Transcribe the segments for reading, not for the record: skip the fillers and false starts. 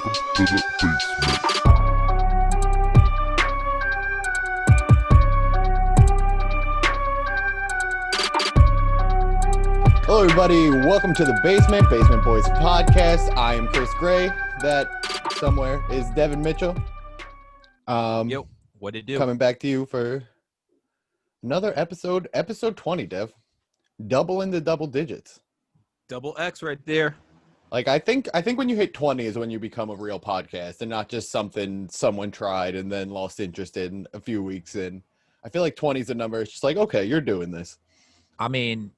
Welcome to the basement. Hello, everybody. Welcome to the Basement Boys podcast. I am Chris Gray. That somewhere is Devin Mitchell. Yo, what it do? Coming back to you for another episode 20, Dev. Double in the double digits. Double X right there. Like, I think when you hit 20 is when you become a real podcast and not just something someone tried and then lost interest in a few weeks in. I feel like 20 is a number. It's just like, okay, you're doing this. I mean,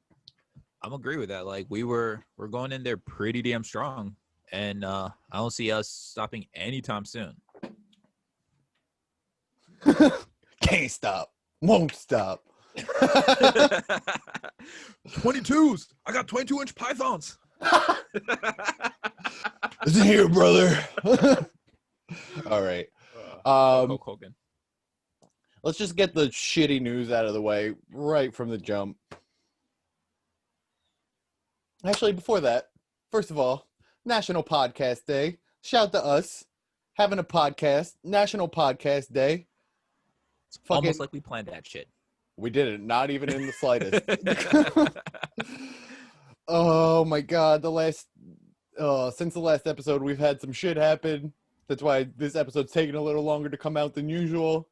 I'm agree with that. Like we're going in there pretty damn strong, and I don't see us stopping anytime soon. Can't stop. Won't stop. 22s. I got 22-inch pythons. Listen here, brother. All right. Hulk Hogan. Let's just get the shitty news out of the way right from the jump. Actually, before that, first of all, National Podcast Day. Shout to us having a podcast. National Podcast Day. It's almost like we planned that shit. We didn't. Not even in the slightest. Oh my God! Since the last episode, we've had some shit happen. That's why this episode's taking a little longer to come out than usual.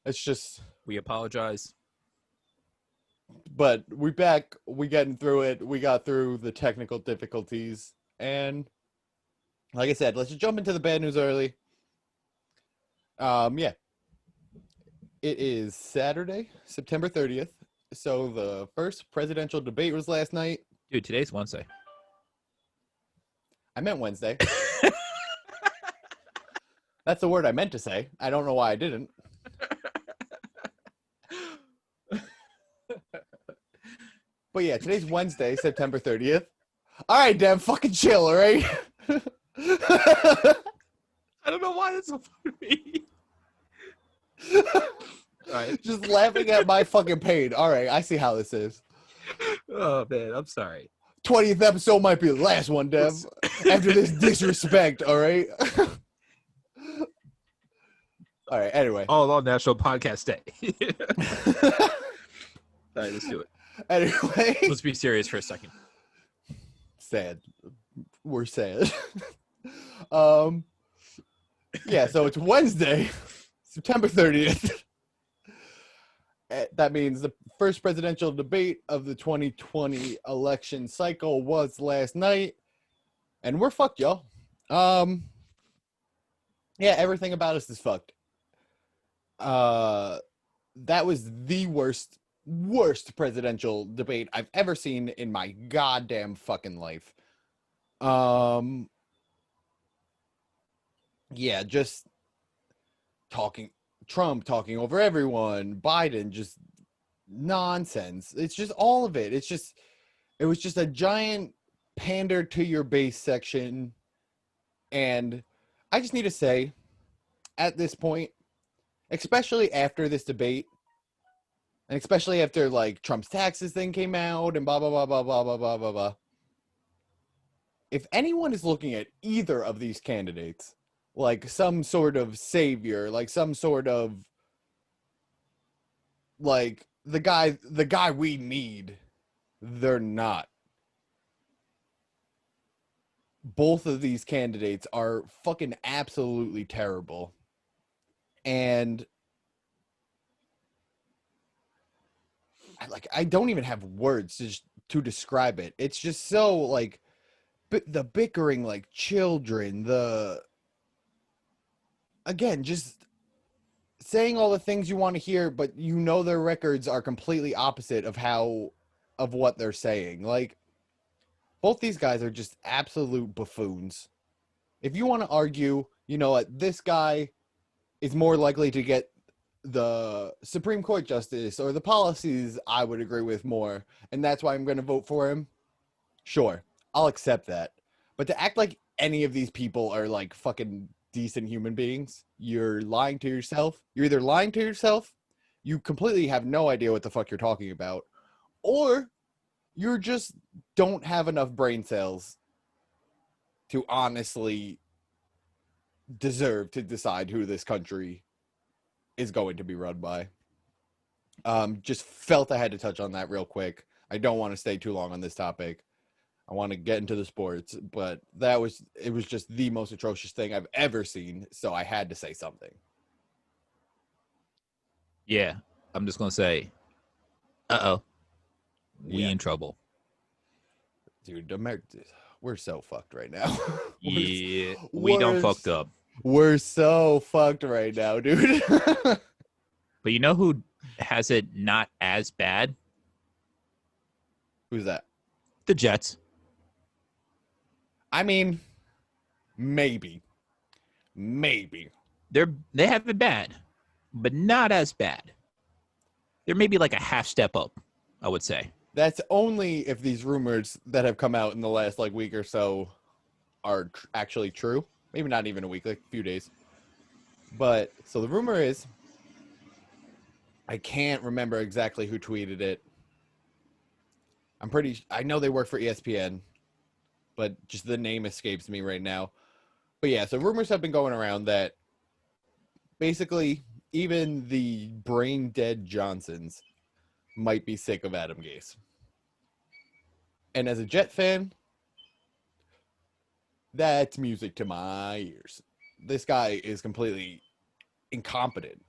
It's just we apologize. But we're back. We getting through it. We got through the technical difficulties, and like I said, let's just jump into the bad news early. Yeah, it is Saturday, September 30th. So the first presidential debate was last night. Dude, today's Wednesday. I meant Wednesday. That's the word I meant to say. I don't know why I didn't. But yeah, today's Wednesday, September 30th. All right, Dev, fucking chill, all right? I don't know why that's so funny. All right. Just laughing at my fucking pain. All right, I see how this is. Oh, man, I'm sorry. 20th episode might be the last one, Dev. After this disrespect, all right? All right, anyway. All on National Podcast Day. All right, let's do it. Anyway. Let's be serious for a second. Sad. We're sad. Yeah, so it's Wednesday, September 30th. That means the first presidential debate of the 2020 election cycle was last night. And we're fucked, y'all. Yeah, everything about us is fucked. That was the worst presidential debate I've ever seen in my goddamn fucking life. Yeah, just Trump talking over everyone, Biden just nonsense. It's just all of it. It was just a giant pander to your base section. And I just need to say, at this point, especially after this debate, and especially after like Trump's taxes thing came out and blah, blah, blah, blah, blah, blah, blah, blah, blah. If anyone is looking at either of these candidates like some sort of savior, like some sort of like the guy we need, they're not. Both of these candidates are fucking absolutely terrible. And I don't even have words to describe it. It's just so like the bickering like children, again, just saying all the things you want to hear, but you know their records are completely opposite of what they're saying. Like, both these guys are just absolute buffoons. If you want to argue, you know what, this guy is more likely to get the Supreme Court justice or the policies I would agree with more, and that's why I'm going to vote for him, sure, I'll accept that. But to act like any of these people are like fucking decent human beings, you're lying to yourself. You're either lying to yourself, you completely have no idea what the fuck you're talking about, or you just don't have enough brain cells to honestly deserve to decide who this country is going to be run by. Just felt I had to touch on that real quick. I don't want to stay too long on this topic. I want to get into the sports, but it was just the most atrocious thing I've ever seen, so I had to say something. Yeah, I'm just gonna say, we Yeah. in trouble. Dude, we're so fucked right now. Yeah, we done fucked up. We're so fucked right now, dude. But you know who has it not as bad? Who's that? The Jets. I mean, maybe. They have it bad, but not as bad. They're maybe like a half step up, I would say. That's only if these rumors that have come out in the last like week or so are actually true. Maybe not even a week, like a few days. But so the rumor is, I can't remember exactly who tweeted it. I know they work for ESPN, but just the name escapes me right now. But yeah, so rumors have been going around that basically even the brain dead Johnsons might be sick of Adam Gase. And as a Jet fan, that's music to my ears. This guy is completely incompetent.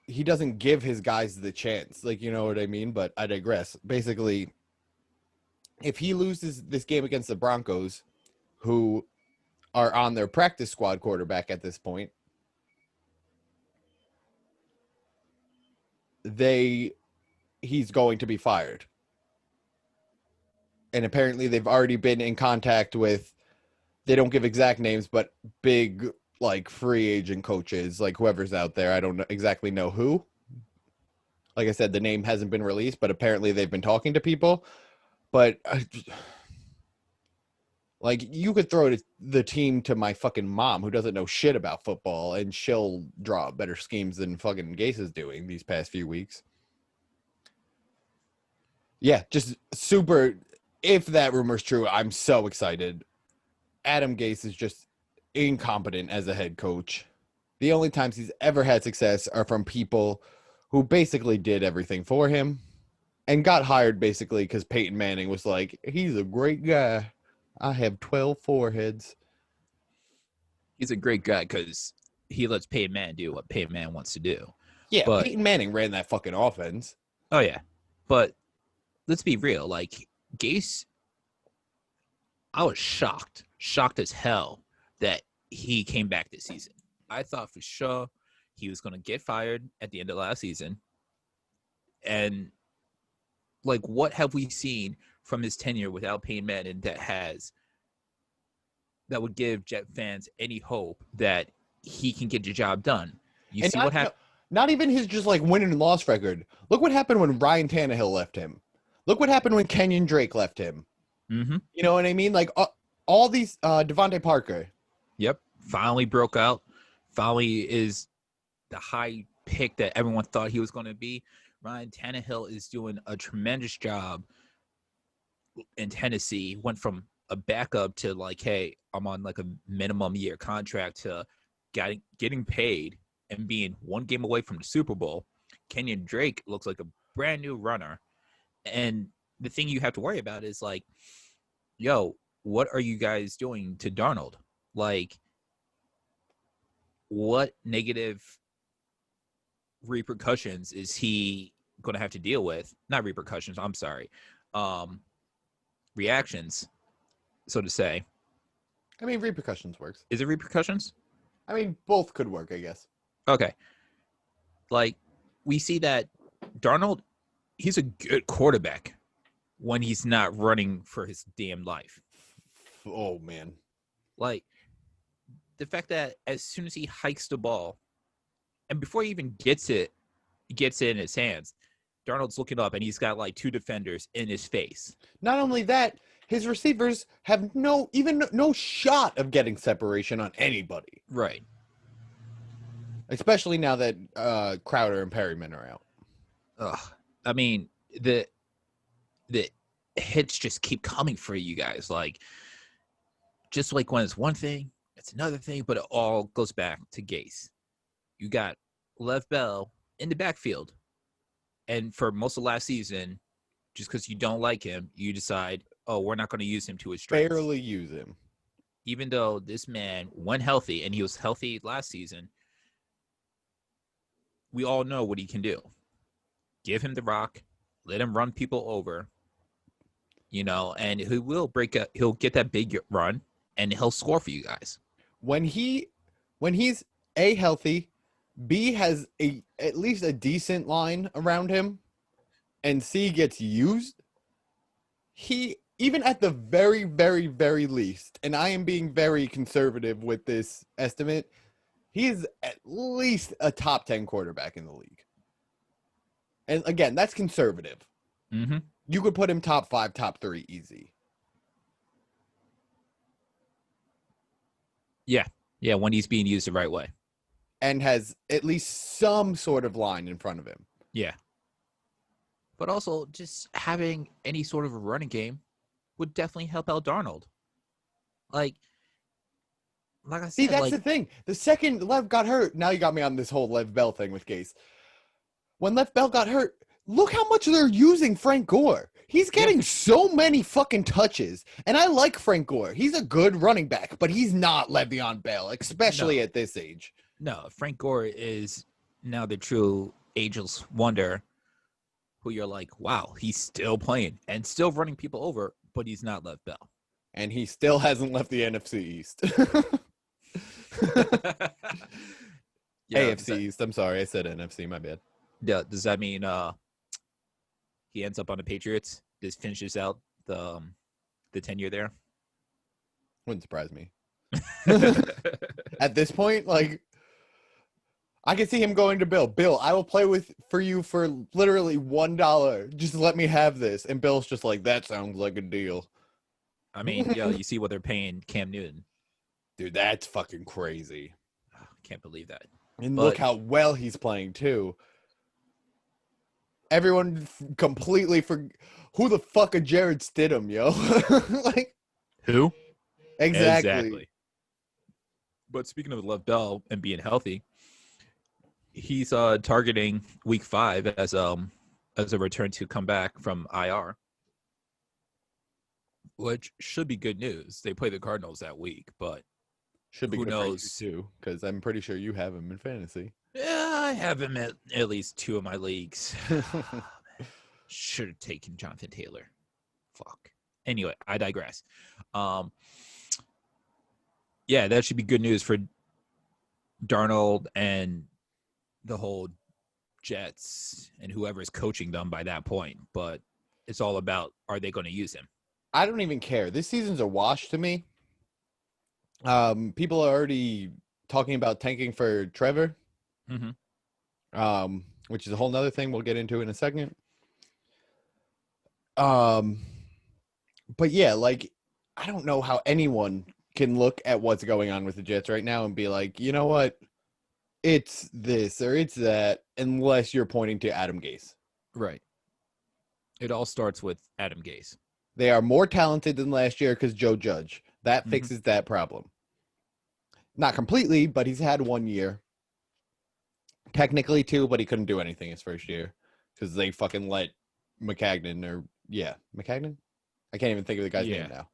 He doesn't give his guys the chance. Like, you know what I mean? But I digress. Basically, if he loses this game against the Broncos, who are on their practice squad quarterback at this point, he's going to be fired. And apparently they've already been in contact with, they don't give exact names, but big like free agent coaches, like whoever's out there. I don't exactly know who. Like I said, the name hasn't been released, but apparently they've been talking to people. But like, you could throw the team to my fucking mom, who doesn't know shit about football, and she'll draw better schemes than fucking Gase is doing these past few weeks. Yeah, just super. If that rumor's true, I'm so excited. Adam Gase is just incompetent as a head coach. The only times he's ever had success are from people who basically did everything for him and got hired basically because Peyton Manning was like, he's a great guy. I have 12 foreheads. He's a great guy because he lets Peyton Manning do what Peyton Manning wants to do. Yeah, but Peyton Manning ran that fucking offense. Oh, yeah. But let's be real. Like, Gase, I was shocked as hell that he came back this season. I thought for sure he was going to get fired at the end of last season. And, like, what have we seen from his tenure without Peyton Manning that would give Jet fans any hope that he can get the job done? You see what happened? Not even his just like win and loss record. Look what happened when Ryan Tannehill left him. Look what happened when Kenyon Drake left him. Mm-hmm. You know what I mean? Like all these Devontae Parker. Yep. Finally broke out. Finally is the high pick that everyone thought he was going to be. Ryan Tannehill is doing a tremendous job in Tennessee. Went from a backup to like, hey, I'm on like a minimum year contract to getting paid and being one game away from the Super Bowl. Kenyon Drake looks like a brand new runner. And the thing you have to worry about is like, yo, what are you guys doing to Darnold? Like, what negative repercussions is he going to have to deal with? Not repercussions, I'm sorry. Reactions, so to say. I mean, repercussions works. Is it repercussions? I mean, both could work, I guess. Okay. Like, we see that Darnold, he's a good quarterback when he's not running for his damn life. Oh, man. Like, the fact that as soon as he hikes the ball, and before he even gets it in his hands, Darnold's looking up and he's got like two defenders in his face. Not only that, his receivers have no shot of getting separation on anybody. Right. Especially now that Crowder and Perryman are out. Ugh. I mean, the hits just keep coming for you guys. Like, just like when it's one thing, That's another thing, but it all goes back to Gase. You got Lev Bell in the backfield, and for most of last season, just because you don't like him, you decide, oh, we're not going to use him to his strengths. Barely use him. Even though this man, when healthy, and he was healthy last season, we all know what he can do. Give him the rock, let him run people over, and he will he'll get that big run, and he'll score for you guys. When he's A, healthy, B, has at least a decent line around him, and C, gets used, he, even at the very, very, very least, and I am being very conservative with this estimate, he is at least a top 10 quarterback in the league. And again, that's conservative. Mm-hmm. You could put him top 5, top 3 easy. Yeah, when he's being used the right way. And has at least some sort of line in front of him. Yeah. But also, just having any sort of a running game would definitely help out Darnold. Like I said, see, that's the thing. The second Lev got hurt, now you got me on this whole Lev Bell thing with Gase. When Lev Bell got hurt, look how much they're using Frank Gore. He's getting so many fucking touches. And I like Frank Gore. He's a good running back, but he's not Le'Veon Bell, especially at this age. No, Frank Gore is now the true ageless wonder who you're like, wow, he's still playing and still running people over, but he's not Lev Bell. And he still hasn't left the NFC East. AFC East. I'm sorry. I said NFC. My bad. Yeah. Does that mean he ends up on the Patriots? Just finishes out the tenure there? Wouldn't surprise me. At this point, like, I can see him going to Bill. Bill, I will play for you for literally $1. Just let me have this. And Bill's just like, that sounds like a deal. I mean, you see what they're paying Cam Newton. Dude, that's fucking crazy. Can't believe that. And look how well he's playing, too. Everyone completely who the fuck are Jared Stidham, yo? Like, who? Exactly. But speaking of Lev Bell and being healthy, he's targeting week 5 as a return to come back from IR, which should be good news. They play the Cardinals that week, but should be who good knows? Too, because I'm pretty sure you have him in fantasy. Yeah, I have him at least 2 of my leagues. Should have taken Jonathan Taylor. Fuck. Anyway, I digress. Yeah, that should be good news for Darnold and the whole Jets and whoever's coaching them by that point. But it's all about, are they going to use him? I don't even care. This season's a wash to me. People are already talking about tanking for Trevor. Mm-hmm. Which is a whole nother thing we'll get into in a second. But yeah, like, I don't know how anyone can look at what's going on with the Jets right now and be like, you know what? It's this or it's that, unless you're pointing to Adam Gase. Right. It all starts with Adam Gase. They are more talented than last year because Joe Judge. That fixes that problem. Not completely, but he's had 1 year. Technically 2, but he couldn't do anything his first year because they fucking let McCagnon McCagnon? I can't even think of the guy's name now.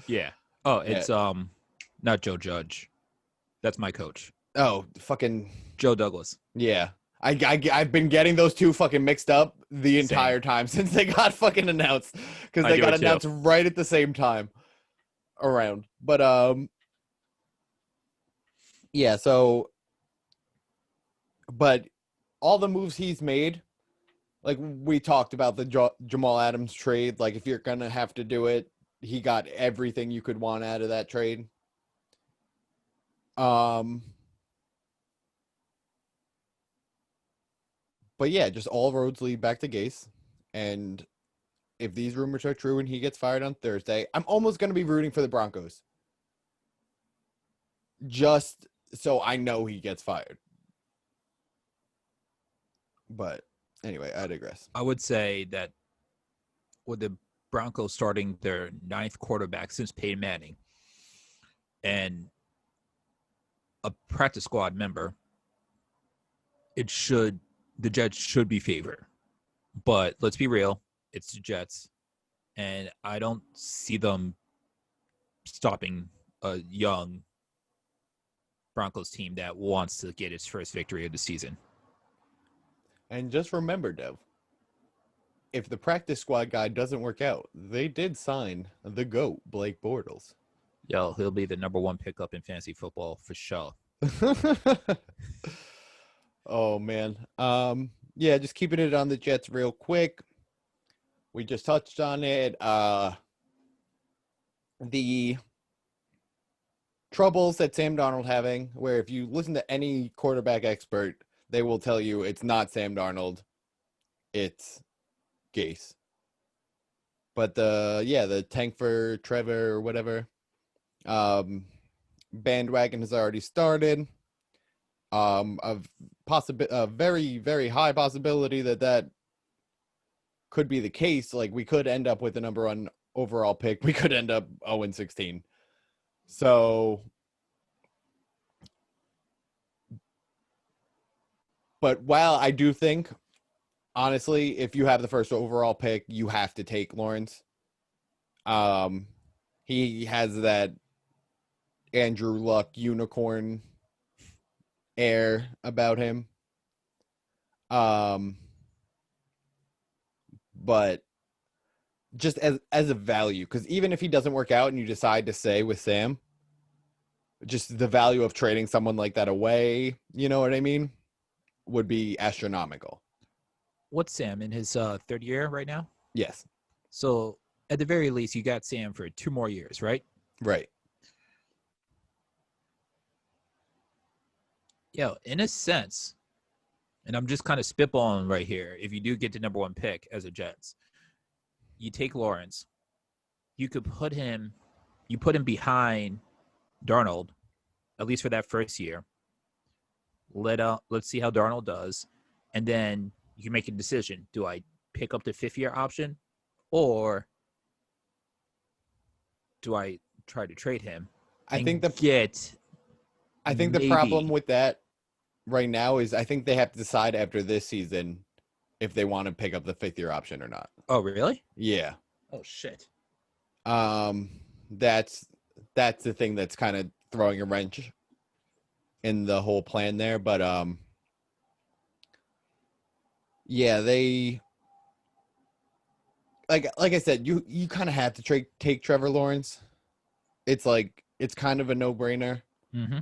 Yeah. Oh, it's not Joe Judge. That's my coach. Oh, fucking Joe Douglas. Yeah. I've been getting those two fucking mixed up the entire time since they got fucking announced because they got announced right at the same time around. But yeah, so but all the moves he's made, like we talked about the Jamal Adams trade, like if you're going to have to do it, he got everything you could want out of that trade. But yeah, just all roads lead back to Gase. And if these rumors are true and he gets fired on Thursday, I'm almost going to be rooting for the Broncos. Just so I know he gets fired. But anyway, I digress. I would say that with the Broncos starting their 9th quarterback since Peyton Manning, and a practice squad member, the Jets should be favored. But let's be real, it's the Jets, and I don't see them stopping a young Broncos team that wants to get its first victory of the season. And just remember, Dev, if the practice squad guy doesn't work out, they did sign the GOAT, Blake Bortles. Yo, he'll be the number one pickup in fantasy football for sure. Oh, man. Yeah, just keeping it on the Jets real quick. We just touched on it. The troubles that Sam Darnold having, where if you listen to any quarterback expert, they will tell you it's not Sam Darnold, it's Gase. But the tank for Trevor or whatever, bandwagon has already started. A very, very high possibility that could be the case. Like, we could end up with the number 1 overall pick. We could end up 0-16. So, but while I do think, honestly, if you have the first overall pick, you have to take Lawrence. He has that Andrew Luck unicorn air about him. But just as a value, because even if he doesn't work out and you decide to stay with Sam, just the value of trading someone like that away, you know what I mean, would be astronomical. What's Sam in his third year right now? Yes. So at the very least, you got Sam for 2 more years, right? Right. Yeah, in a sense, and I'm just kind of spitballing right here, if you do get the number 1 pick as a Jets, you take Lawrence, you put him behind Darnold, at least for that first year. Let's see how Darnold does, and then you can make a decision. Do I pick up the 5th-year option, or do I try to trade him? I think the problem with that right now is I think they have to decide after this season if they want to pick up the 5th-year option or not. Oh, really? Yeah. Oh, shit. That's the thing that's kind of throwing a wrench in the whole plan there. But yeah, they like I said, you kind of have to take Trevor Lawrence. It's kind of a no-brainer. Mm-hmm.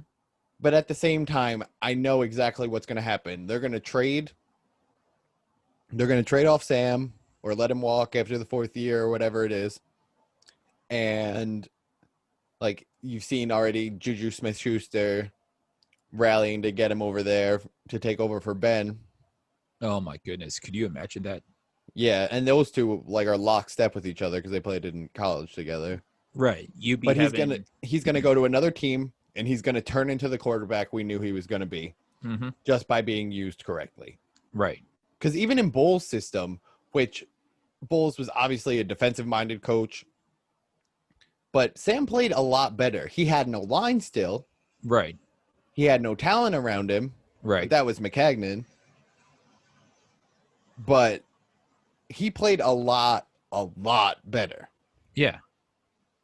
But at the same time, I know exactly what's going to happen. They're going to trade off Sam or let him walk after the 4th year or whatever it is. And like you've seen already, Juju Smith-Schuster rallying to get him over there to take over for Ben. Oh my goodness. Could you imagine that? Yeah, and those two are lockstep with each other because they played in college together. Right. He's gonna go to another team and he's gonna turn into the quarterback we knew he was gonna be, just by being used correctly. Right. Because even in Bowles' system, which Bowles was obviously a defensive-minded coach, but Sam played a lot better. He had no line still. Right. He had no talent around him. Right. That was Maccagnan. But he played a lot better. Yeah.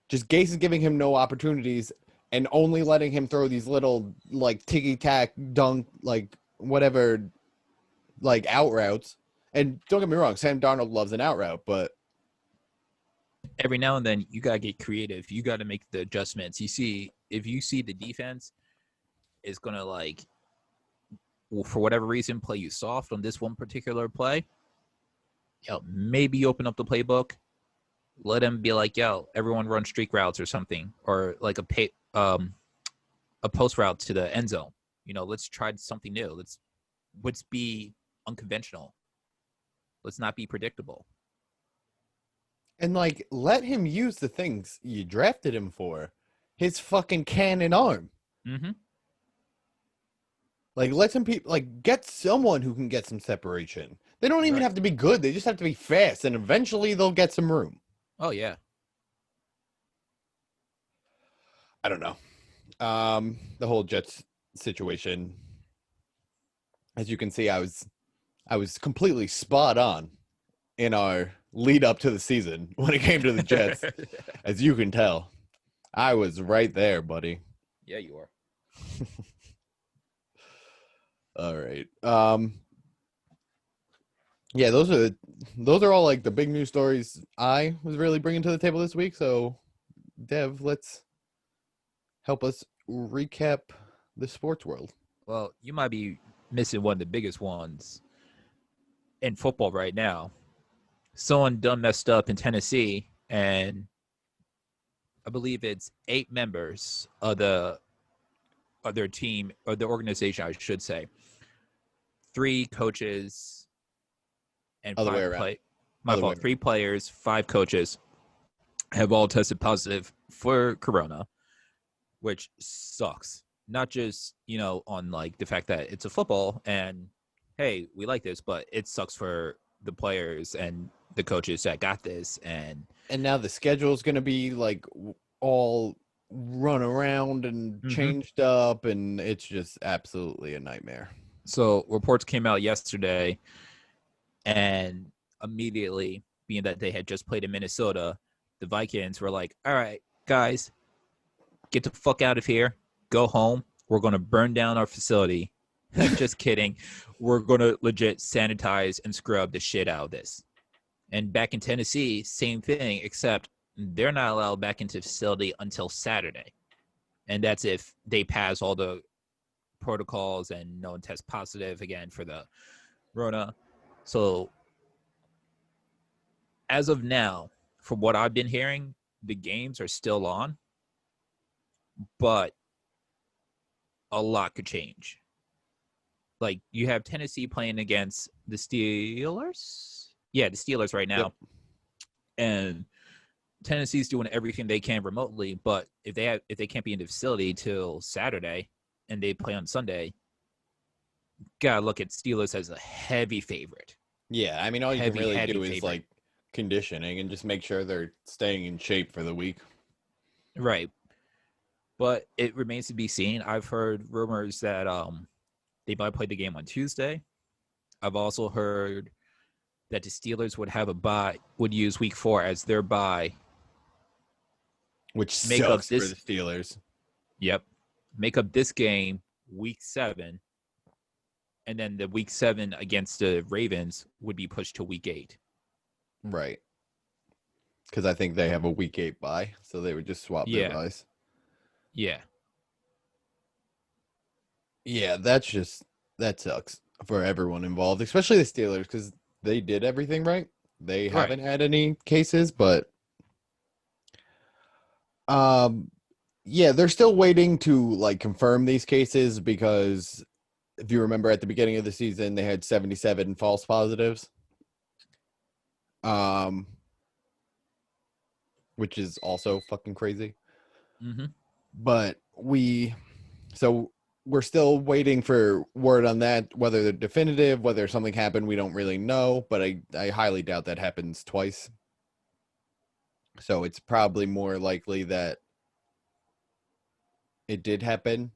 Just Gase is giving him no opportunities and only letting him throw these little ticky-tack dunk, whatever, out routes. And don't get me wrong, Sam Darnold loves an out route, but every now and then you gotta get creative. You gotta make the adjustments. If you see the defense is gonna for whatever reason play you soft on this one particular play, maybe open up the playbook, let them be everyone run streak routes or something, or a post route to the end zone. Let's try something new. Let's be unconventional. Let's not be predictable. And let him use the things you drafted him for. His fucking cannon arm. Mm-hmm. Let some people get someone who can get some separation. They don't even have to be good. They just have to be fast, and eventually they'll get some room. Oh yeah. I don't know. The whole Jets situation. As you can see, I was completely spot on in our lead up to the season when it came to the Jets. As you can tell, I was right there, buddy. Yeah, you are. All right. Yeah, those are all like the big news stories I was really bringing to the table this week. So, Dev, let's help us recap the sports world. Well, you might be missing one of the biggest ones in football right now. Someone done messed up in Tennessee, and I believe it's 8 members of their team or the organization, I should say. 3 coaches and Other way 5 around. play. My Other way fault. 3 players, 5 coaches have all tested positive for corona, which sucks. Not just, on like the fact that it's a football and hey, we like this, but it sucks for the players and the coaches that got this. And now the schedule is going to be like all run around and changed up, and it's just absolutely a nightmare. So reports came out yesterday, and immediately, being that they had just played in Minnesota, the Vikings were like, all right, guys, get the fuck out of here. Go home. We're going to burn down our facility. Just kidding. We're going to legit sanitize and scrub the shit out of this. And back in Tennessee, same thing, except they're not allowed back into the facility until Saturday. And that's if they pass all the protocols and no one tests positive again for the Rona. So as of now, from what I've been hearing, the games are still on, but a lot could change. Like, you have Tennessee playing against the Steelers? Yeah, the Steelers right now. Yep. And Tennessee's doing everything they can remotely, but if they can't be in the facility till Saturday and they play on Sunday, gotta look at Steelers as a heavy favorite. Yeah, I mean, all you can really do is like conditioning and just make sure they're staying in shape for the week. Right. But it remains to be seen. I've heard rumors that they might play the game on Tuesday. I've also heard that the Steelers would use week 4 as their bye. Which sucks for the Steelers. Yep. Make up this game week 7. And then the week 7 against the Ravens would be pushed to week 8. Right. Because I think they have a week 8 bye, so they would just swap their byes. Yeah. Yeah, that sucks for everyone involved, especially the Steelers, because they did everything right. They haven't had any cases, but yeah, they're still waiting to like confirm these cases, because if you remember at the beginning of the season, they had 77 false positives. Which is also fucking crazy. Mm-hmm. But we're still waiting for word on that, whether they're definitive, whether something happened, we don't really know, but I highly doubt that happens twice. So it's probably more likely that it did happen.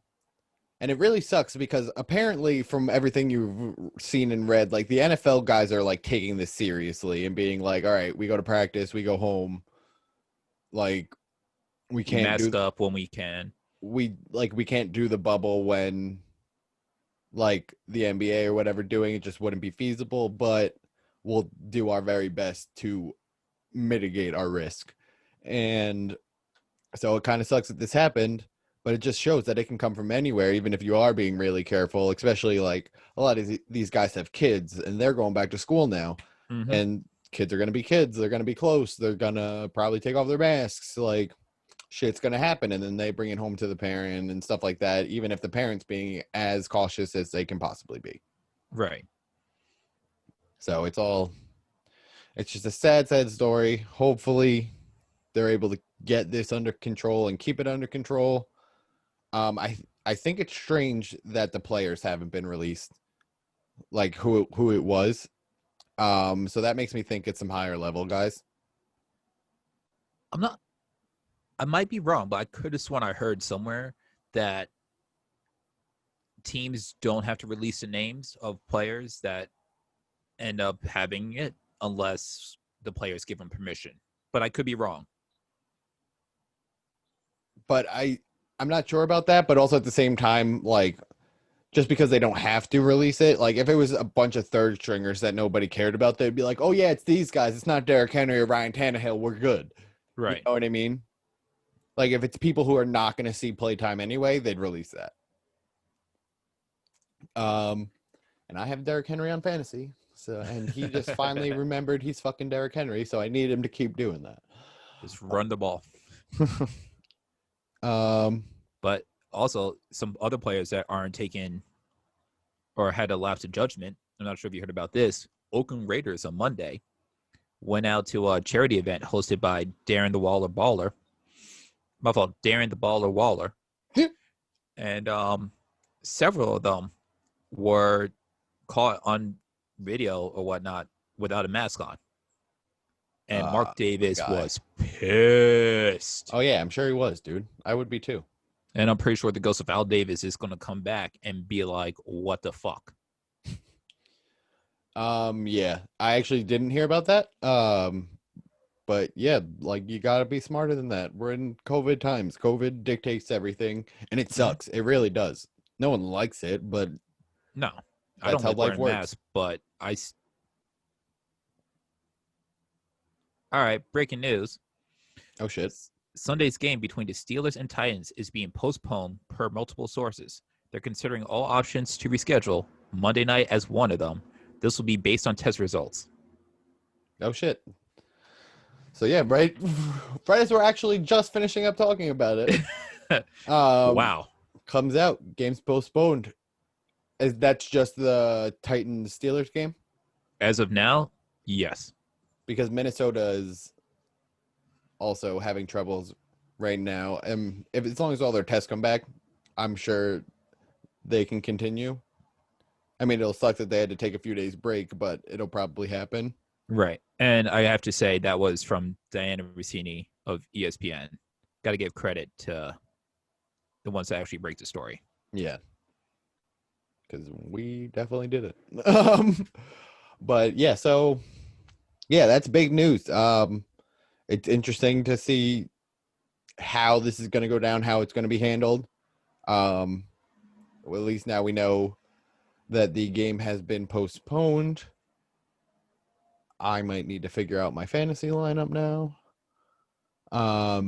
And it really sucks because apparently from everything you've seen and read, like the NFL guys are like taking this seriously and being like, all right, we go to practice, we go home. Like we can't mask up when we can. We can't do the bubble when like the NBA or whatever doing it just wouldn't be feasible, but we'll do our very best to mitigate our risk. And so it kind of sucks that this happened, but it just shows that it can come from anywhere, even if you are being really careful, especially like a lot of these guys have kids and they're going back to school now. Mm-hmm. And kids are going to be kids. They're going to be close. They're going to probably take off their masks. Like shit's going to happen. And then they bring it home to the parent and stuff like that, even if the parent's being as cautious as they can possibly be. Right. So it's just a sad story. Hopefully they're able to get this under control and keep it under control. I think it's strange that the players haven't been released, like who it was. So that makes me think it's some higher level guys. I might be wrong, but I could have sworn I heard somewhere that teams don't have to release the names of players that end up having it unless the players give them permission. But I could be wrong. But I'm not sure about that. But also at the same time, like, just because they don't have to release it, like if it was a bunch of third stringers that nobody cared about, they'd be like, "Oh yeah, it's these guys. It's not Derrick Henry or Ryan Tannehill. We're good." Right. You know what I mean? Like if it's people who are not going to see playtime anyway, they'd release that. And I have Derrick Henry on fantasy, so and he just finally remembered he's fucking Derrick Henry, so I need him to keep doing that. Just run the ball. But also some other players that aren't taken or had a lapse of judgment. I'm not sure if you heard about this. Oakland Raiders on Monday went out to a charity event hosted by Darren the Waller Baller. My fault, Darren the Baller Waller. And several of them were caught on video or whatnot without a mask on. And Mark Davis was pissed. Oh, yeah, I'm sure he was, dude. I would be too. And I'm pretty sure the ghost of Al Davis is going to come back and be like, what the fuck? Yeah, I actually didn't hear about that. But yeah, like you got to be smarter than that. We're in COVID times. COVID dictates everything, and it sucks. It really does. No one likes it, but no, I don't like wearing masks, but All right, breaking news. Oh, shit. Sunday's game between the Steelers and Titans is being postponed per multiple sources. They're considering all options to reschedule, Monday night as one of them. This will be based on test results. Oh, shit. So, yeah, right as we're actually just finishing up talking about it. Wow. Comes out, game's postponed. That's just the Titans-Steelers game? As of now, yes. Because Minnesota is also having troubles right now. And as long as all their tests come back, I'm sure they can continue. I mean, it'll suck that they had to take a few days break, but it'll probably happen. Right. And I have to say that was from Diana Rossini of ESPN. Got to give credit to the ones that actually break the story. Yeah. Because we definitely did it. But yeah, so yeah, that's big news. It's interesting to see how this is going to go down, how it's going to be handled. Well, at least now we know that the game has been postponed. I might need to figure out my fantasy lineup now. I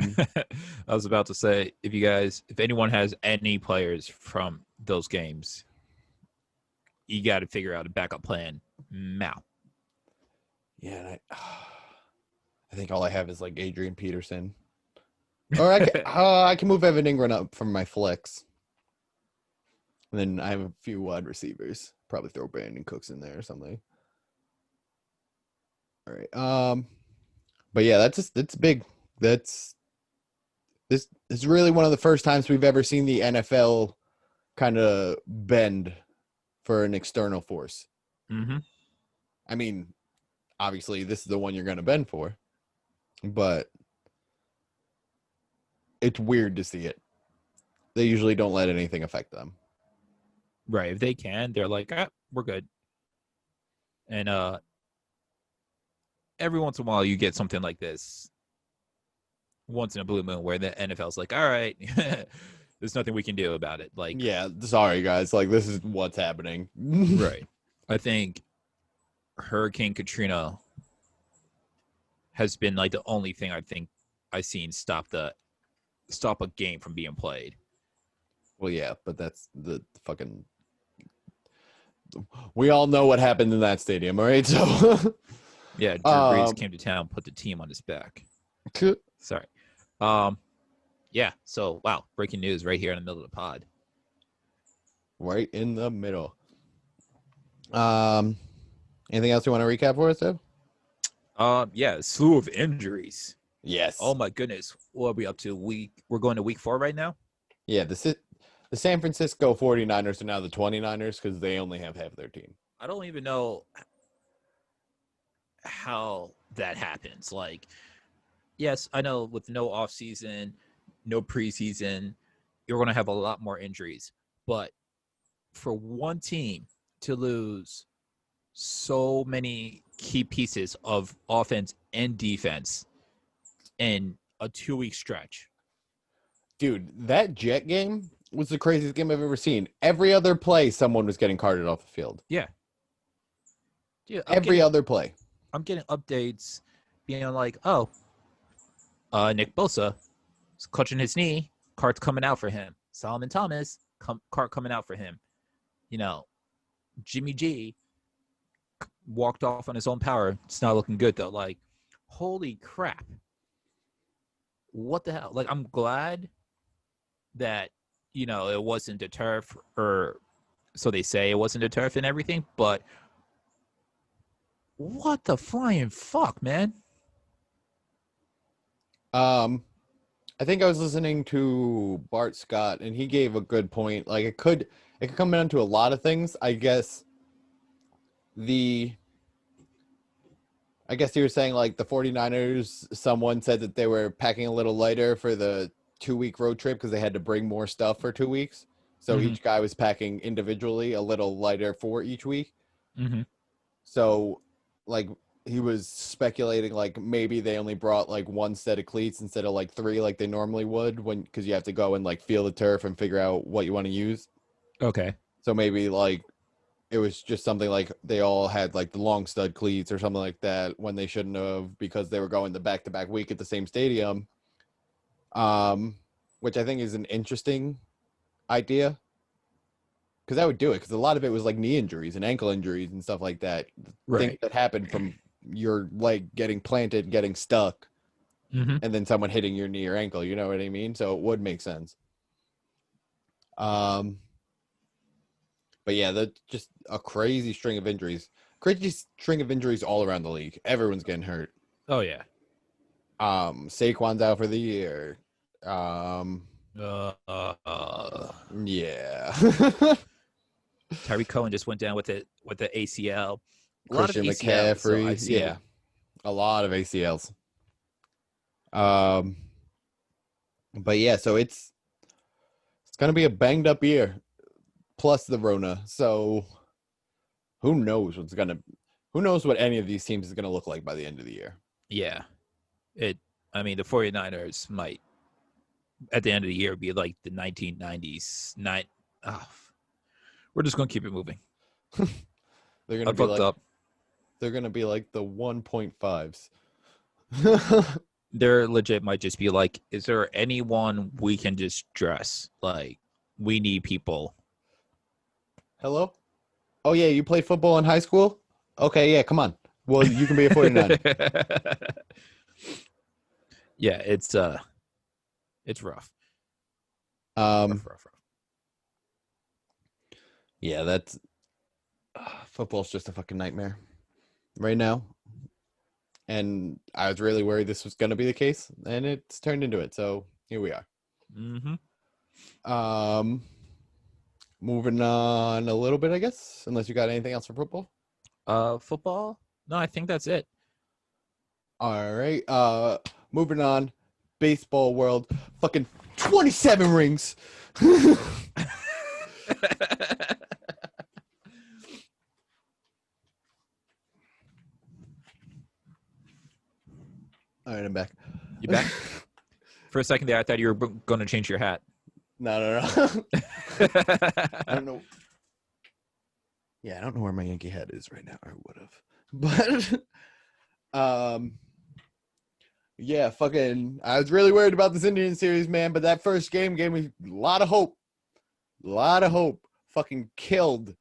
was about to say, if anyone has any players from those games, you got to figure out a backup plan now. Yeah, I think all I have is like Adrian Peterson. Or I can move Evan Ingram up from my flex. And then I have a few wide receivers. Probably throw Brandon Cooks in there or something. All right. But yeah, that's big. This is really one of the first times we've ever seen the NFL kind of bend for an external force. Mm-hmm. I mean, obviously this is the one you're going to bend for, but it's weird to see it. They usually don't let anything affect them. Right. If they can, they're like, we're good. And every once in a while you get something like this. Once in a blue moon where the NFL's like, all right, there's nothing we can do about it. Like, yeah, sorry guys. Like, this is what's happening. Right. I think Hurricane Katrina has been like the only thing I think I've seen stop a game from being played. Well, yeah, but that's the fucking. We all know what happened in that stadium, all right? So, yeah, Drew Brees came to town, put the team on his back. Sorry. Yeah. So, wow, breaking news right here in the middle of the pod. Right in the middle. Anything else you want to recap for us, Deb? Yeah, slew of injuries. Yes. Oh my goodness, what are we up to? We're going to week 4 right now. Yeah, the San Francisco 49ers are now the 29ers because they only have half their team. I don't even know how that happens. Like, yes, I know with no off season, no preseason, you're going to have a lot more injuries. But for one team to lose so many key pieces of offense and defense in a 2-week stretch. Dude, that Jet game was the craziest game I've ever seen. Every other play, someone was getting carted off the field. Yeah. Yeah. Every other play. I'm getting updates being like, oh, Nick Bosa is clutching his knee. Cart's coming out for him. Solomon Thomas, cart coming out for him. You know, Jimmy G walked off on his own power. It's not looking good, though. Like, holy crap. What the hell? Like, I'm glad that, you know, it wasn't a turf, or so they say it wasn't a turf and everything, but what the flying fuck, man? I think I was listening to Bart Scott, and he gave a good point. Like, it could come down to a lot of things. I guess he was saying, like, the 49ers, someone said that they were packing a little lighter for the 2-week road trip because they had to bring more stuff for 2 weeks. So each guy was packing individually a little lighter for each week. So, like, he was speculating, like, maybe they only brought, like, one set of cleats instead of, like, 3 like they normally would, because you have to go and, like, feel the turf and figure out what you want to use. Okay. So maybe, like, it was just something like they all had, like, the long stud cleats or something like that when they shouldn't have, because they were going the back-to-back week at the same stadium. Which I think is an interesting idea, because that would do it, because a lot of it was, like, knee injuries and ankle injuries and stuff like that. Right. Things that happened from your leg getting planted, getting stuck, and then someone hitting your knee or ankle, you know what I mean? So it would make sense. But yeah, that's just a crazy string of injuries. Crazy string of injuries all around the league. Everyone's getting hurt. Oh, yeah. Saquon's out for the year. Yeah. Tyreek Cohen just went down with the ACL. Christian McCaffrey. So yeah, a lot of ACLs. But yeah, so it's gonna be a banged up year, plus the Rona. So who knows what any of these teams is gonna look like by the end of the year. Yeah. I mean, the 49ers might, at the end of the year, be like the 1990s. We're just going to keep it moving. They're going to be like up. They're going to be like the 1.5s. They're legit might just be like, is there anyone we can just dress? Like, we need people. Hello? Oh, yeah, you played football in high school? Okay, yeah, come on. Well, you can be a 49er. Yeah, it's rough. Rough. Yeah, that's football's just a fucking nightmare right now. And I was really worried this was going to be the case, and it's turned into it. So here we are. Moving on a little bit, I guess, unless you got anything else for football. Football? No, I think that's it. All right. Moving on. Baseball world. Fucking 27 rings. All right, I'm back. You back? For a second there, I thought you were going to change your hat. No. I don't know. Yeah, I don't know where my Yankee hat is right now. I would have. But, yeah, fucking, I was really worried about this Indian series, man, but that first game gave me a lot of hope. Fucking killed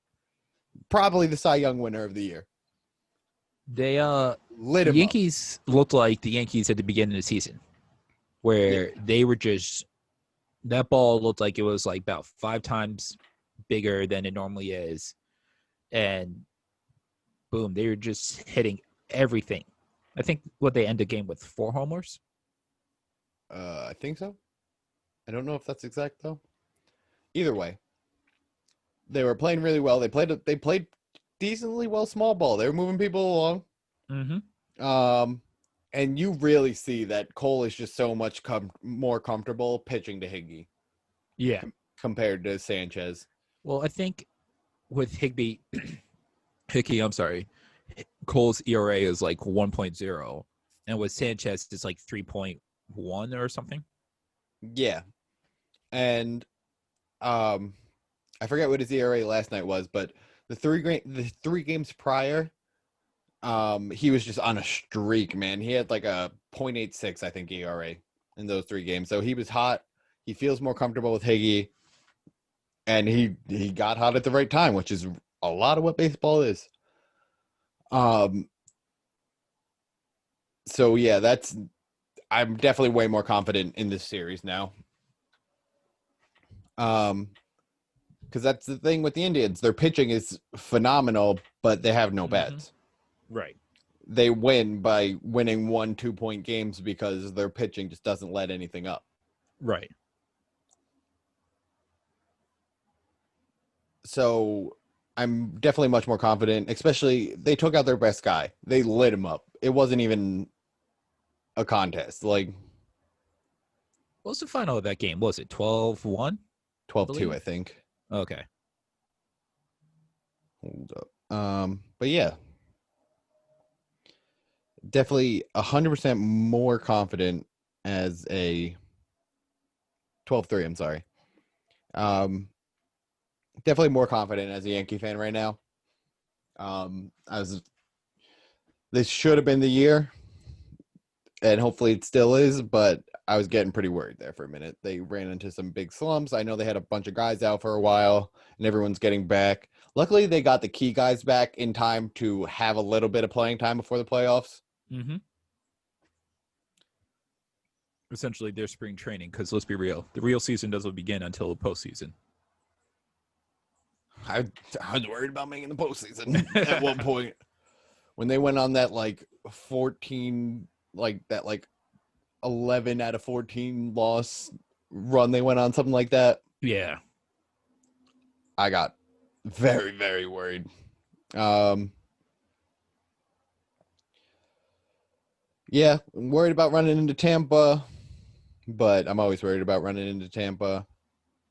probably the Cy Young winner of the year. They lit him Yankees up. Looked like the Yankees at the beginning of the season, where they were just, that ball looked like it was like about 5 times bigger than it normally is, and boom, they were just hitting everything. I think they end the game with 4 homers. I think so. I don't know if that's exact though. Either way, they were playing really well. They played decently well small ball. They were moving people along. And you really see that Cole is just so much more comfortable pitching to Higgy. Yeah. compared to Sanchez. Well, I think with Hickey, I'm sorry, Cole's ERA is like 1.0, and with Sanchez, it's like 3.1 or something. Yeah, and I forget what his ERA last night was, but the 3 games prior, he was just on a streak, man. He had like a .86, I think, ERA in those 3 games. So he was hot. He feels more comfortable with Higgy, and he got hot at the right time, which is a lot of what baseball is. So yeah, I'm definitely way more confident in this series now. Because that's the thing with the Indians. Their pitching is phenomenal, but they have no bats. Right. They win by winning 1-2 point games because their pitching just doesn't let anything up. Right. So I'm definitely much more confident, especially they took out their best guy. They lit him up. It wasn't even a contest. Like What was the final of that game? Was it 12-1? 12-2, I think. Okay. Hold up. But yeah. Definitely 100% more confident as a 12-3, I'm sorry. Definitely more confident as a Yankee fan right now. This should have been the year, and hopefully it still is, but I was getting pretty worried there for a minute. They ran into some big slumps. I know they had a bunch of guys out for a while, and everyone's getting back. Luckily, they got the key guys back in time to have a little bit of playing time before the playoffs. Mm-hmm. Essentially, their spring training, because let's be real, the real season doesn't begin until the postseason. I was worried about making the postseason at one point when they went on that 14, that 11 out of 14 loss run. They went on something like that. Yeah. I got very, very worried. Yeah, I'm worried about running into Tampa, but I'm always worried about running into Tampa.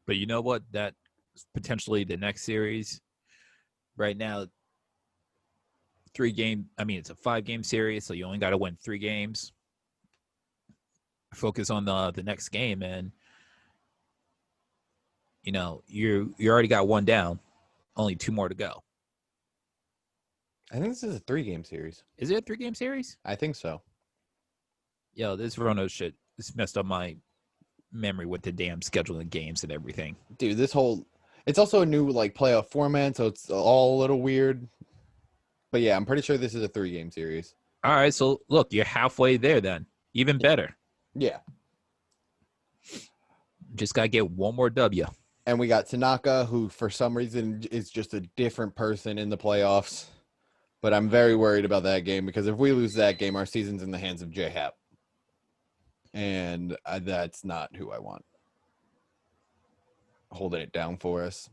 But you know what? That's potentially the next series. Right now, it's a 5-game series, so you only got to win 3 games. Focus on the next game, and you already got 1 down, only 2 more to go. I think this is a 3-game series. Is it a 3-game series? I think so. Yo, this Verona shit has messed up my memory with the damn scheduling games and everything. Dude, it's also a new playoff format, so it's all a little weird. But yeah, I'm pretty sure this is a 3-game series. All right, so look, you're halfway there then. Even better. Yeah. Just got to get 1 more W. And we got Tanaka, who for some reason is just a different person in the playoffs. But I'm very worried about that game because if we lose that game, our season's in the hands of J-Hap. And that's not who I want holding it down for us.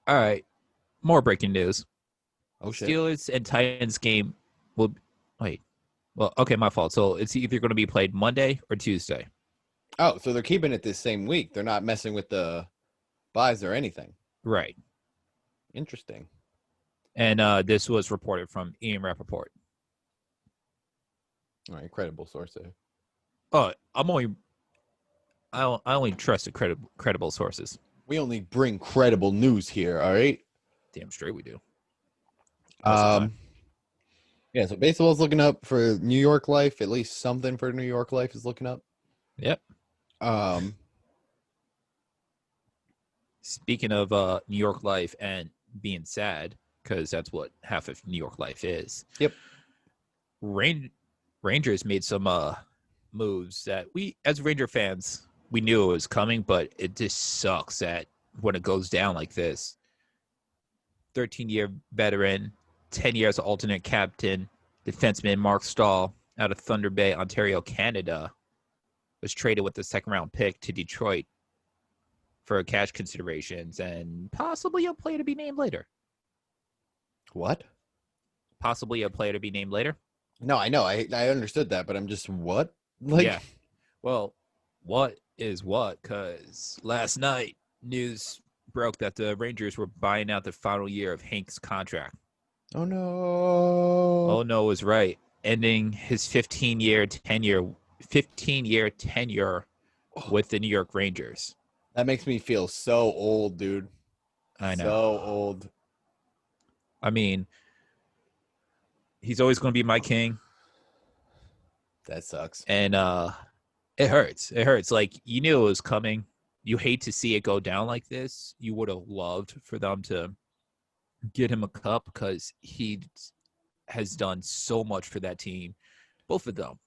All right. More breaking news. Oh, shit. Steelers and Titans game will wait. Well, okay, my fault. So it's either going to be played Monday or Tuesday. Oh, so they're keeping it this same week. They're not messing with the buys or anything. Right. Interesting. And this was reported from Ian Rappaport. All right, credible source there. Oh, I only trust the credible sources. We only bring credible news here, all right? Damn straight we do. Yeah, so baseball's looking up for New York Life. At least something for New York Life is looking up. Yep. Speaking of New York Life and being sad, because that's what half of New York Life is. Yep. Rangers made some moves that we, as Ranger fans, we knew it was coming, but it just sucks that when it goes down like this. 13-year veteran, 10 years alternate captain, defenseman Mark Stahl out of Thunder Bay, Ontario, Canada, was traded with the 2nd-round pick to Detroit for cash considerations and possibly a player to be named later. What? Possibly a player to be named later? No, I know. I understood that, but I'm just, what? Yeah. Well, what is what? Because last night, news broke that the Rangers were buying out the final year of Hank's contract. Oh no. Oh no, was right. Ending his 15-year tenure with the New York Rangers. That makes me feel so old, dude. I So know. old. I mean, he's always going to be my king, That sucks. and it hurts. It hurts. Like, you knew it was coming. You hate to see it go down like this. You would have loved for them to get him a cup because he has done so much for that team, both of them.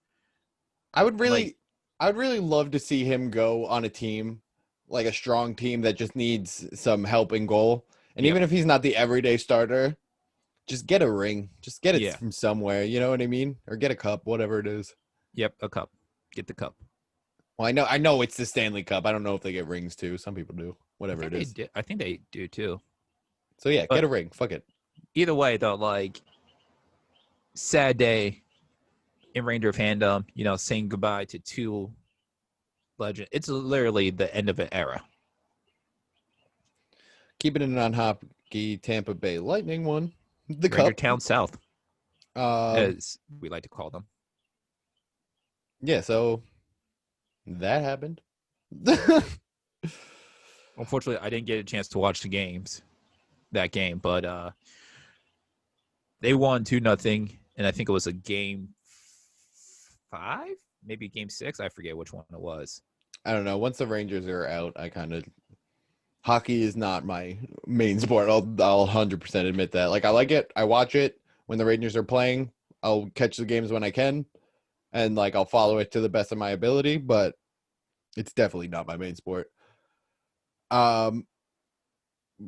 I would really, Like, I would really love to see him go on a team, like a strong team that just needs some help in goal. And Yep. even if he's not the everyday starter, just get a ring. Just get it Yeah. from somewhere. You know what I mean? Or get a cup, whatever it is. Yep, a cup. Get the cup. Well, I know it's the Stanley Cup. I don't know if they get rings too. Some people do. Whatever it is. I think they do too. So yeah, But get a ring. Fuck it. either way, though, like, sad day in Ranger fandom. Saying goodbye to two legends. It's literally the end of an era. Keeping it on hockey, Tampa Bay Lightning won the Ranger cup. Town South, Um, as we like to call them. yeah, so that happened. Unfortunately, I didn't get a chance to watch that game, but they won 2-0, and I think it was a game 5, maybe game 6. I forget which one it was. I don't know. Once the Rangers are out, I kind of hockey is not my main sport. I'll 100% admit that. Like I like it. I watch it when the Rangers are playing. I'll catch the games when I can, and like I'll follow it to the best of my ability. But it's definitely not my main sport. But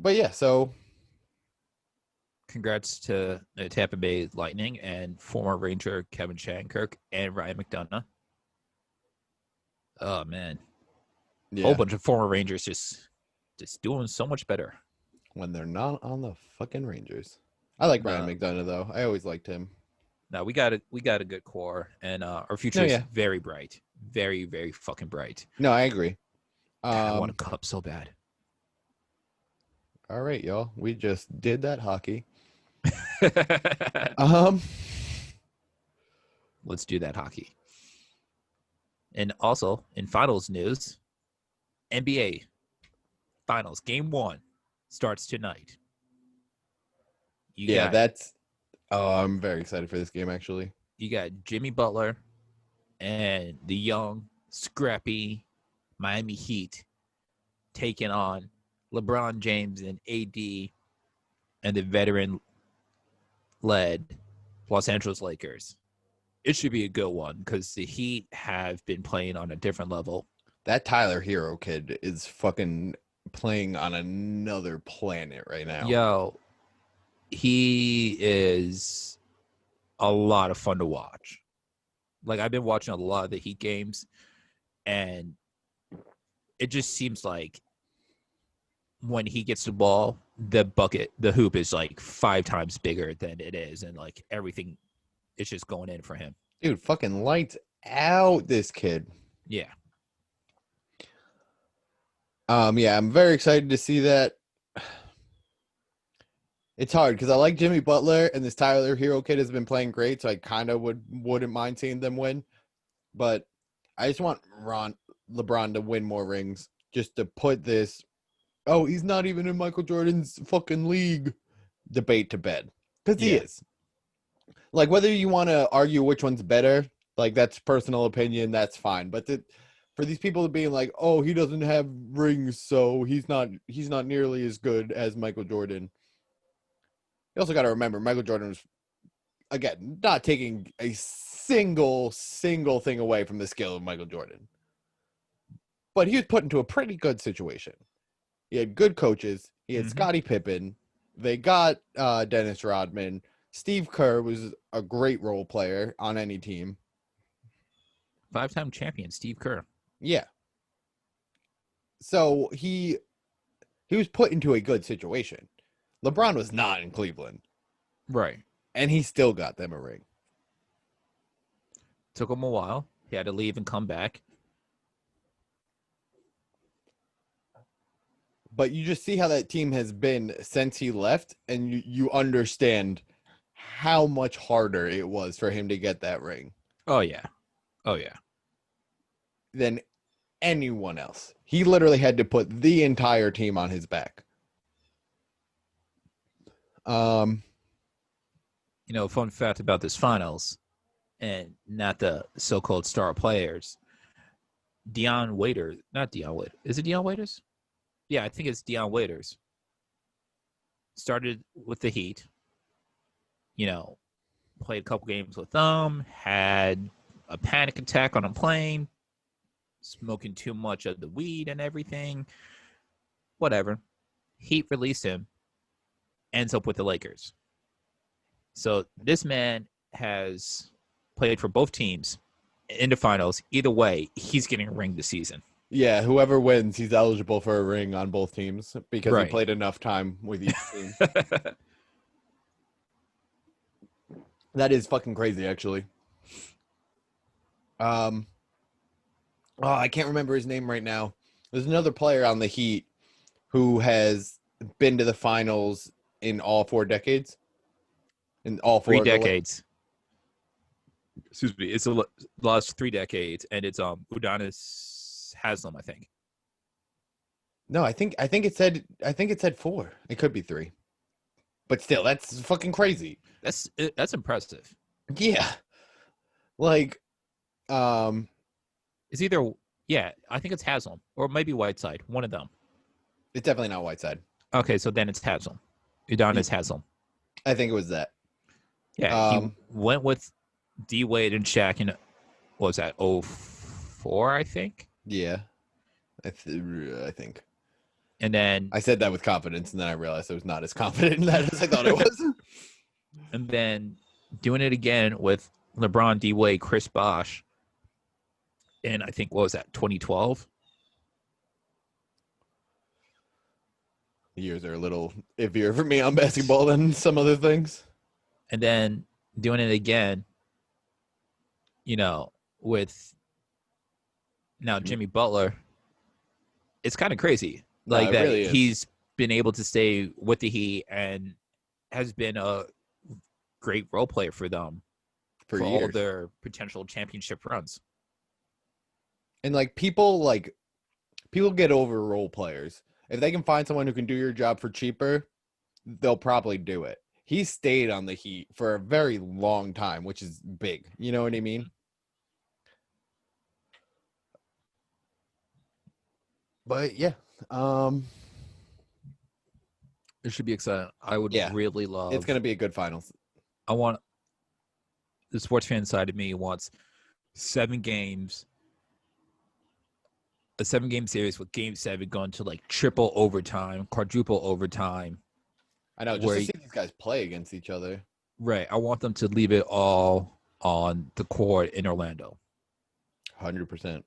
yeah. So Congrats to the Tampa Bay Lightning and former Ranger Kevin Shattenkirk and Ryan McDonough. Oh man, yeah, whole bunch of former Rangers just doing so much better. when they're not on the fucking Rangers, I like Ryan No. McDonough though. I always liked him. No, we got a good core, and our future No, is yeah. very bright, very very fucking bright. No, I agree. God, I want a cup so bad. All right, y'all. We just did that hockey. Um, Let's do that hockey. And also in finals news, NBA Finals Game 1 starts tonight. yeah, that's. Oh, I'm very excited for this game. Actually, You got Jimmy Butler and the young, scrappy Miami Heat taking on LeBron James and AD and the veteran-led Los Angeles Lakers. It should be a good one because the Heat have been playing on a different level. that Tyler Hero kid is fucking playing on another planet right now. Yo, he is a lot of fun to watch. Like, I've been watching a lot of the Heat games, and it just seems like when he gets the ball, the hoop is like 5 times bigger than it is, and like everything is just going in for him. Dude, fucking lights out, this kid. Yeah. Yeah, I'm very excited to see that. It's hard because I like Jimmy Butler and this Tyler Hero kid has been playing great, so I kind of wouldn't mind seeing them win. But I just want LeBron to win more rings, just to put this, oh, he's not even in Michael Jordan's fucking league debate to bed. Because he Yeah. is. Like, whether you want to argue which one's better, like, that's personal opinion, that's fine. But for these people being like, oh, he doesn't have rings, so he's not nearly as good as Michael Jordan. You also got to remember, Michael Jordan was, again, not taking a single thing away from the skill of Michael Jordan. But he was put into a pretty good situation. He had good coaches. He had Scottie Pippen. They got Dennis Rodman. Steve Kerr was a great role player on any team. 5-time champion Steve Kerr. Yeah. So he was put into a good situation. LeBron was not in Cleveland. Right. And he still got them a ring. Took him a while. He had to leave and come back. but you just see how that team has been since he left, and you understand how much harder it was for him to get that ring Oh yeah. than anyone else. He literally had to put the entire team on his back. Fun fact about this finals, and not the so-called star players. Dion Waiters, not Dion Waiters. Is it Dion Waiters? Yeah, I think it's Dion Waiters. Started with the Heat. Played a couple games with them. Had a panic attack on a plane. Smoking too much of the weed and everything. Whatever. Heat released him. Ends up with the Lakers. So this man has played for both teams in the finals. Either way, he's getting a ring this season. Yeah, whoever wins, he's eligible for a ring on both teams because Right. he played enough time with each team. That is fucking crazy, actually. I can't remember his name right now. There's another player on the Heat who has been to the finals in all 4 decades. In all 4 3 decades. Excuse me. It's the last 3 decades, and it's Udonis Haslem, I think. No, I think it said 4. It could be 3. But still, that's fucking crazy. That's impressive. Yeah. Like It's either I think it's Haslem or maybe Whiteside, one of them. it's definitely not Whiteside. Okay, so then it's Haslem. Udonis Haslem. I think it was that. Yeah, he went with D Wade and Shaq in what was that 04, I think. Yeah. I think. And then I said that with confidence, and then I realized I was not as confident in that as I thought it was. and then doing it again with LeBron, D Wade, Chris Bosh. And I think what was that 2012? Years are a little iffier for me on basketball than some other things. And then doing it again, with now Jimmy Butler. It's kind of crazy. Like it that really is. he's been able to stay with the Heat and has been a great role player for them for all years. their potential championship runs. And people get over role players. If they can find someone who can do your job for cheaper, they'll probably do it. He stayed on the Heat for a very long time, which is big. You know what I mean? But yeah, It should be exciting. I would really love. it's going to be a good finals. I want the sports fan side of me wants 7 games, a 7-game series with Game 7 going to like triple overtime, quadruple overtime. I know, just to see these guys play against each other. Right. I want them to leave it all on the court in Orlando. 100%.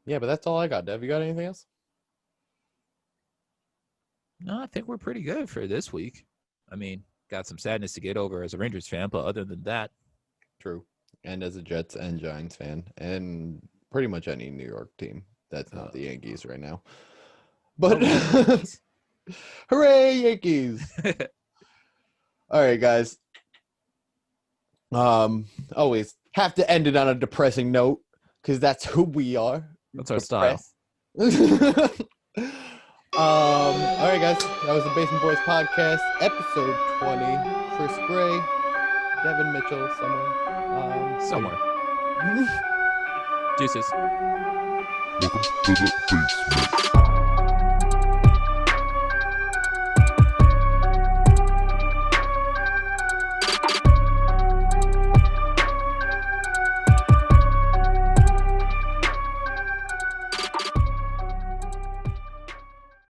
Yeah, but that's all I got. Dev, you got anything else? No, I think we're pretty good for this week. I mean, got some sadness to get over as a Rangers fan, but other than that, true. And as a Jets and Giants fan, and pretty much any New York team that's not the Yankees right now. But hooray, Yankees! All right, guys. Always have to end it on a depressing note because that's who we are. That's our style. All right, guys. That was the Basement Boys podcast, episode 20. Chris Gray, Devin Mitchell, Somewhere. Deuces. Welcome to the basement.